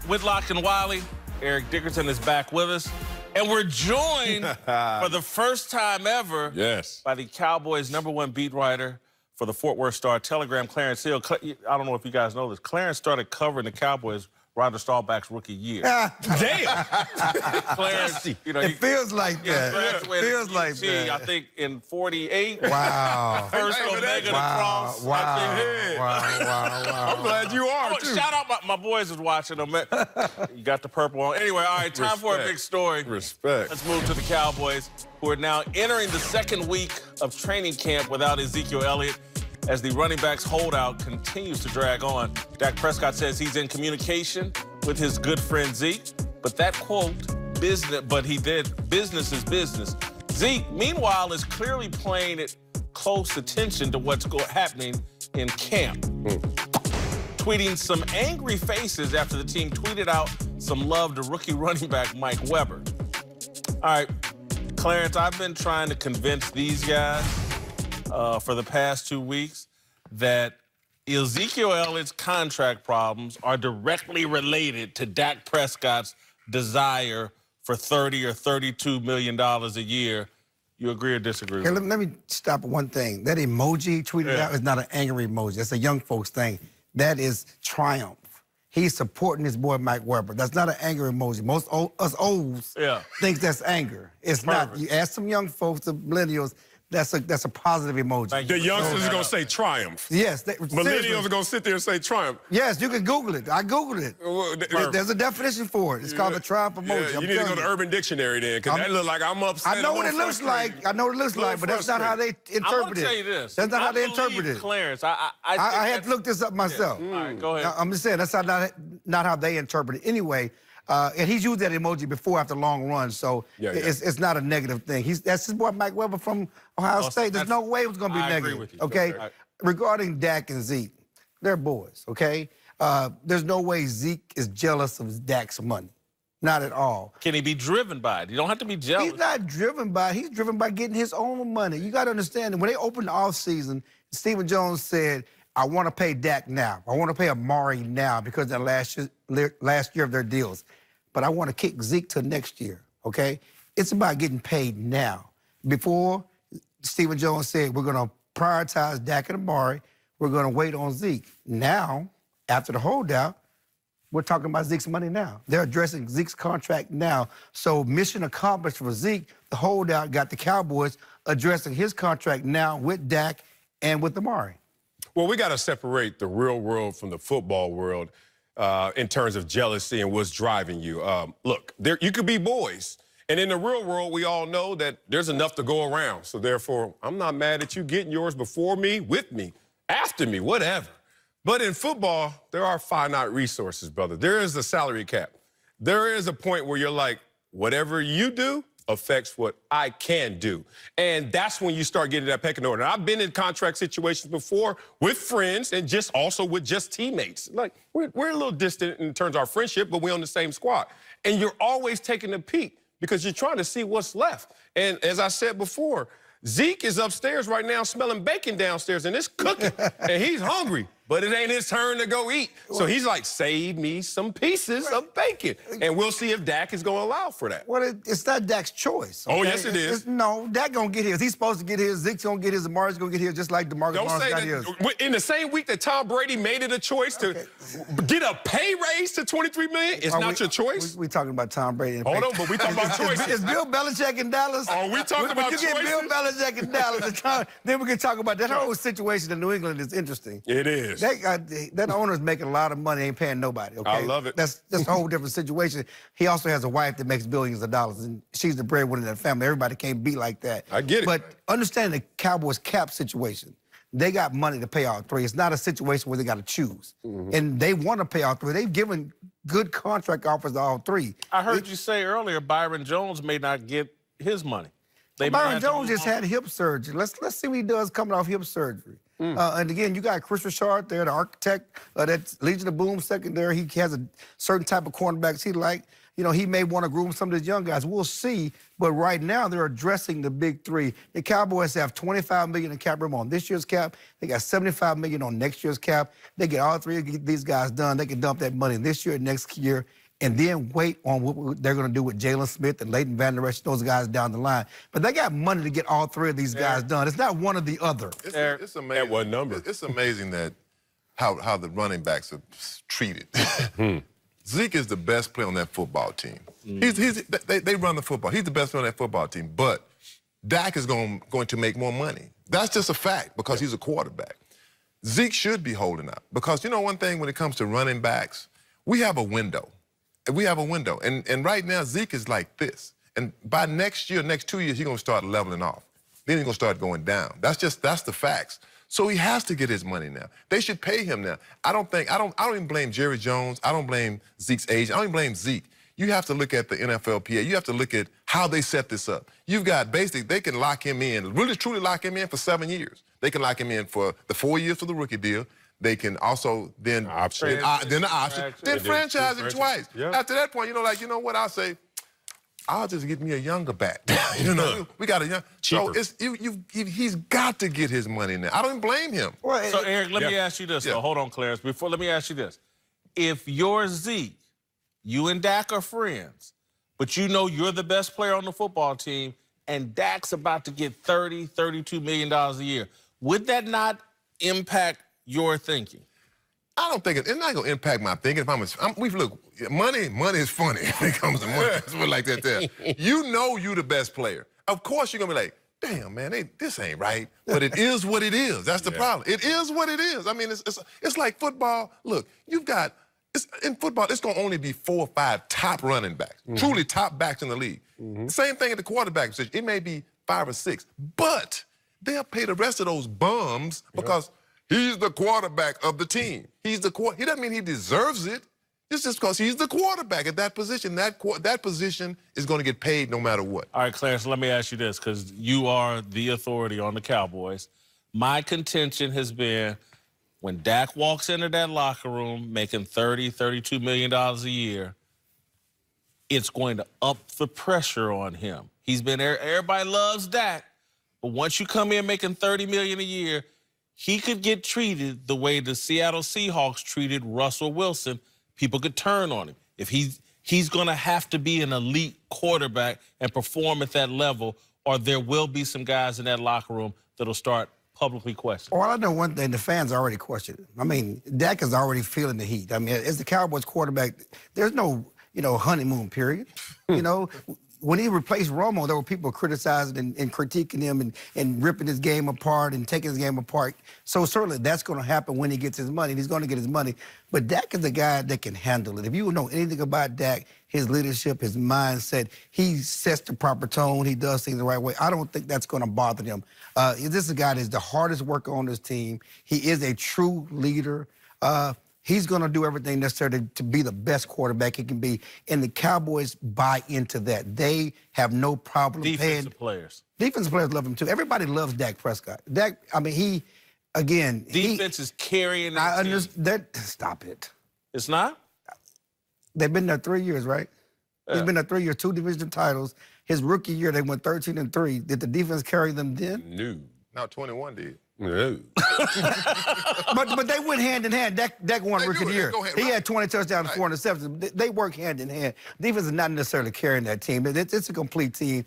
Whitlock and Wiley. Eric Dickerson is back with us. And we're joined for the first time ever by the Cowboys' #1 beat writer for the Fort Worth Star-Telegram, Clarence Hill. I don't know if you guys know this. Clarence started covering the Cowboys Roger Staubach's rookie year. Damn! Clarence, you know, it feels like that. It feels like that. I think in 48. Wow. First Omega to cross. Wow. I'm glad you are, too. Shout out my boys is watching them. You got the purple on. Anyway, all right, time for a big story. Respect. Let's move to the Cowboys, who are now entering the second week of training camp without Ezekiel Elliott, as the running back's holdout continues to drag on. Dak Prescott says he's in communication with his good friend Zeke, but that quote, business is business. Zeke, meanwhile, is clearly paying close attention to what's happening in camp. Tweeting some angry faces after the team tweeted out some love to rookie running back Mike Weber. All right, Clarence, I've been trying to convince these guys for the past 2 weeks that Ezekiel Elliott's contract problems are directly related to Dak Prescott's desire for $30 or $32 million a year. You agree or disagree? Okay, let me stop at one thing. That emoji tweeted out is not an angry emoji. That's a young folks thing. That is triumph. He's supporting his boy Mike Weber. That's not an angry emoji. Most us olds think that's anger. It's not. You ask some young folks, the millennials, that's a positive emoji. The youngsters are going to say triumph. Yes. Millennials are going to sit there and say triumph. Yes, you can Google it. I Googled it. There's a definition for it. It's called the triumph emoji. Yeah, you need to go to Urban Dictionary then, because that look like I'm upset. I know what it looks like. I know what it looks like, but that's not how they interpret it. I'm going to tell you this. That's not how they interpret it. Clarence, I had to look this up myself. All right, go ahead. I'm just saying, that's not how they interpret it. Anyway, and he's used that emoji before after long runs, so it's not a negative thing. That's his boy Mike Weber from Ohio State. There's no way it was going to be negative. Agree with you. Okay? Regarding Dak and Zeke, they're boys, okay? There's no way Zeke is jealous of Dak's money. Not at all. Can he be driven by it? You don't have to be jealous. He's not driven by it. He's driven by getting his own money. You got to understand that when they opened the offseason, Stephen Jones said, I want to pay Dak now. I want to pay Amari now because of the last year of their deals. But I want to kick Zeke to next year, okay? It's about getting paid now. Before, Stephen Jones said, we're going to prioritize Dak and Amari. We're going to wait on Zeke. Now, after the holdout, we're talking about Zeke's money now. They're addressing Zeke's contract now. So mission accomplished for Zeke. The holdout got the Cowboys addressing his contract now with Dak and with Amari. Well, we got to separate the real world from the football world in terms of jealousy and what's driving you. Look, you could be boys. And in the real world, we all know that there's enough to go around. So therefore, I'm not mad at you getting yours before me, with me, after me, whatever. But in football, there are finite resources, brother. There is a salary cap. There is a point where you're like, whatever you do affects what I can do. And that's when you start getting that pecking order. And I've been in contract situations before with friends and also with teammates. Like, we're a little distant in terms of our friendship, but we're on the same squad. And you're always taking a peek because you're trying to see what's left. And as I said before, Zeke is upstairs right now smelling bacon downstairs, and it's cooking, and he's hungry. But it ain't his turn to go eat. So he's like, save me some pieces of bacon. And we'll see if Dak is going to allow for that. Well, it's not Dak's choice. Okay? Oh, yes, it is. No, Dak going to get his. He's supposed to get his. Zeke's going to get his. Amari's going to get his just like DeMarcus Lawrence got his. In the same week that Tom Brady made it a choice to get a pay raise to $23 million, it's not your choice? We talking about Tom Brady. Hold on, but we talking about choices. Is Bill Belichick in Dallas? Are we talking about choices? You get Bill Belichick in Dallas, then we can talk about that whole situation in New England is interesting. It is. That owner's making a lot of money, ain't paying nobody, okay? I love it. That's a whole different situation. He also has a wife that makes billions of dollars, and she's the breadwinner in the family. Everybody can't be like that. I get it. But understand the Cowboys cap situation. They got money to pay all three. It's not a situation where they got to choose. And they want to pay all three. They've given good contract offers to all three. I heard you say earlier Byron Jones may not get his money. Byron Jones just had hip surgery. Let's see what he does coming off hip surgery. And again, you got Chris Richard there, the architect, that's Legion of Boom secondary. He has a certain type of cornerbacks he like. You know, he may want to groom some of these young guys. We'll see. But right now, they're addressing the big three. The Cowboys have $25 million in cap room on this year's cap. They got $75 million on next year's cap. They get all three of these guys done. They can dump that money this year, next year, and then wait on what they're going to do with Jalen Smith and Leighton Van Der Esch, those guys down the line. But they got money to get all three of these guys done. It's not one or the other. It's amazing. At what number? It's amazing that how the running backs are treated. Zeke is the best player on that football team. They run the football. He's the best player on that football team. But Dak is going to make more money. That's just a fact because he's a quarterback. Zeke should be holding out because, you know, one thing when it comes to running backs, we have a window. We have a window. And right now, Zeke is like this. And by next year, next 2 years, he's going to start leveling off. Then he's going to start going down. That's the facts. So he has to get his money now. They should pay him now. I don't even blame Jerry Jones. I don't blame Zeke's agent. I don't even blame Zeke. You have to look at the NFLPA. You have to look at how they set this up. You've got basically, they can lock him in, really truly lock him in for 7 years. They can lock him in for the 4 years for the rookie deal. They can also then the option, then franchise him twice. Yeah. After that point, you know what, I'll say, I'll just get me a younger bat. You know, we got a young. Cheaper. So he's got to get his money now. I don't blame him. Well, so Eric, let me ask you this. So hold on, Clarence. Let me ask you this: if you're Zeke, you and Dak are friends, but you know you're the best player on the football team, and Dak's about to get $32 million a year, would that not impact your thinking? I don't think it's not going to impact my thinking. Look, money is funny when it comes to money. It's like that there. You know you the best player. Of course you're going to be like, damn, man, this ain't right. But it is what it is. That's the problem. It is what it is. I mean, it's like football. Look, in football, it's going to only be 4 or 5 top running backs, truly top backs in the league. Same thing at the quarterback position. It may be 5 or 6, but they'll pay the rest of those bums because he's the quarterback of the team. He doesn't mean he deserves it. It's just because he's the quarterback at that position. That position is going to get paid no matter what. All right, Clarence, let me ask you this, because you are the authority on the Cowboys. My contention has been when Dak walks into that locker room making $32 million a year, it's going to up the pressure on him. Everybody loves Dak, but once you come in making $30 million a year, he could get treated the way the Seattle Seahawks treated Russell Wilson. People could turn on him. If he's going to have to be an elite quarterback and perform at that level, or there will be some guys in that locker room that'll start publicly questioning. Well, I know one thing, the fans already questioned it. I mean, Dak is already feeling the heat. I mean, as the Cowboys quarterback, there's no, honeymoon period. When he replaced Romo, there were people criticizing and critiquing him and ripping his game apart and taking his game apart. So certainly that's going to happen when he gets his money. He's going to get his money. But Dak is a guy that can handle it. If you know anything about Dak, his leadership, his mindset, he sets the proper tone. He does things the right way. I don't think that's going to bother him. This is a guy that's the hardest worker on this team. He is a true leader. He's going to do everything necessary to be the best quarterback he can be. And the Cowboys buy into that. They have no problem paying. Defensive players love him, too. Everybody loves Dak Prescott. Dak, I mean, Defense is carrying that team. Stop it. It's not? They've been there 3 years, right? Yeah. He's been there 3 years, 2 division titles. His rookie year, they went 13-3. Did the defense carry them then? No. Now 21 did. No. but they went hand in hand. Dak won rookie of the year. He had 20 touchdowns, 4 interceptions. They work hand in hand. Defense is not necessarily carrying that team. It's a complete team.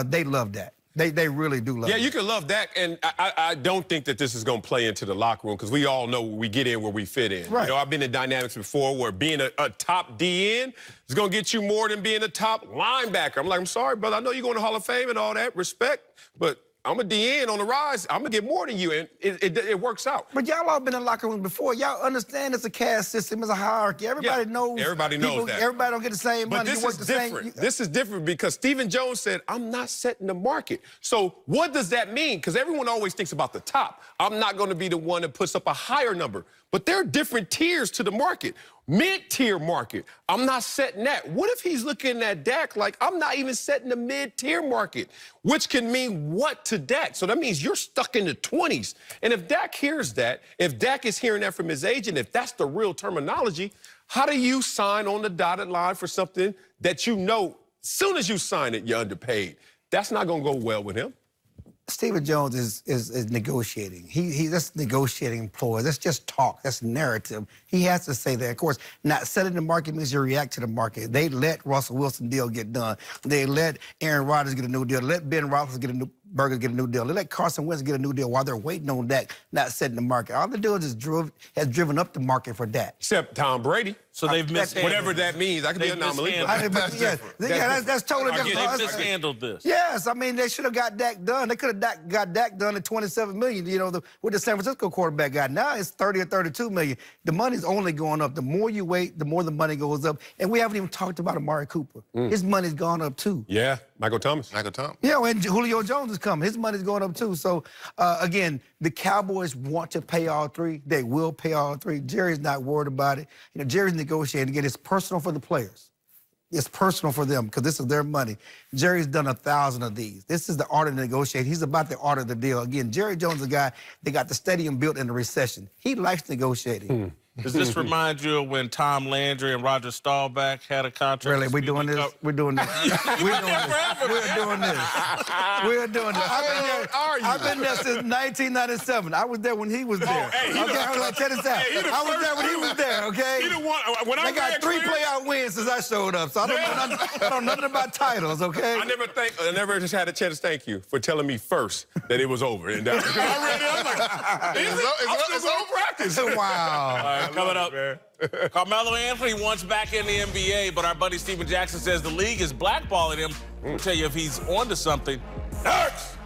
They love that. They really do love it. Yeah, you can love Dak, and I don't think that this is going to play into the locker room because we all know we get in where we fit in. Right. I've been in dynamics before where being a top DN is going to get you more than being a top linebacker. I'm like, I'm sorry, brother. I know you're going to Hall of Fame and all that. Respect, but I'm a DN on the rise. I'm going to get more than you, and it works out. But y'all all been in locker rooms before. Y'all understand it's a caste system, it's a hierarchy. Everybody knows. Everybody knows that. Everybody don't get the same money. But this is different. This is different because Stephen Jones said, I'm not setting the market. So what does that mean? Because everyone always thinks about the top. I'm not going to be the one that puts up a higher number. But But there are different tiers to the market. Mid-tier market, I'm not setting that. What if he's looking at Dak like, I'm not even setting the mid-tier market, which can mean what to Dak? So that means you're stuck in the 20s. And if Dak hears that, if Dak is hearing that from his agent, if that's the real terminology, how do you sign on the dotted line for something that you know, as soon as you sign it, you're underpaid? That's not going to go well with him. Stephen Jones is negotiating. That's negotiating ploy. That's just talk. That's narrative. He has to say that. Of course, not setting the market means you react to the market. They let Russell Wilson deal get done. They let Aaron Rodgers get a new deal. They let Ben Roethlisberger get a new deal. They let Carson Wentz get a new deal while they're waiting on Dak, not setting the market. All they're doing is has driven up the market for Dak. Except Tom Brady. So they've mishandled. Whatever that means. That could be an anomaly. That's totally different. They've mishandled this. Yes, I mean, they should have got Dak done. They could have got Dak done at $27 million, you know, what the San Francisco quarterback got. Now it's $30 or $32 million. The money's only going up. The more you wait, the more the money goes up. And we haven't even talked about Amari Cooper. His money's gone up, too. Yeah, Michael Thomas. Yeah, and Julio Jones is coming. His money's going up, too. So, again, the Cowboys want to pay all three. They will pay all three. Jerry's not worried about it. You know, Jerry's negotiating. Again, it's personal for the players. It's personal for them because this is their money. Jerry's done 1,000 of these. This is the art of negotiating. He's about the art of the deal. Again, Jerry Jones is a guy that got the stadium built in the recession. He likes negotiating. Does this remind you of when Tom Landry and Roger Staubach had a contract? Really, we're doing this? We're doing this. We're doing this. We're doing this. I've been there since 1997. I was there when he was there. Check this out. I was there when he was there, okay? They got 3 playoff wins since I showed up, so I don't know nothing about titles, okay? I never just had a chance to thank you for telling me first that it was over. And I'm still going to practice. Wow. Coming up, Carmelo Anthony wants back in the NBA, but our buddy Steven Jackson says the league is blackballing him. I'll tell you if he's onto something. Next!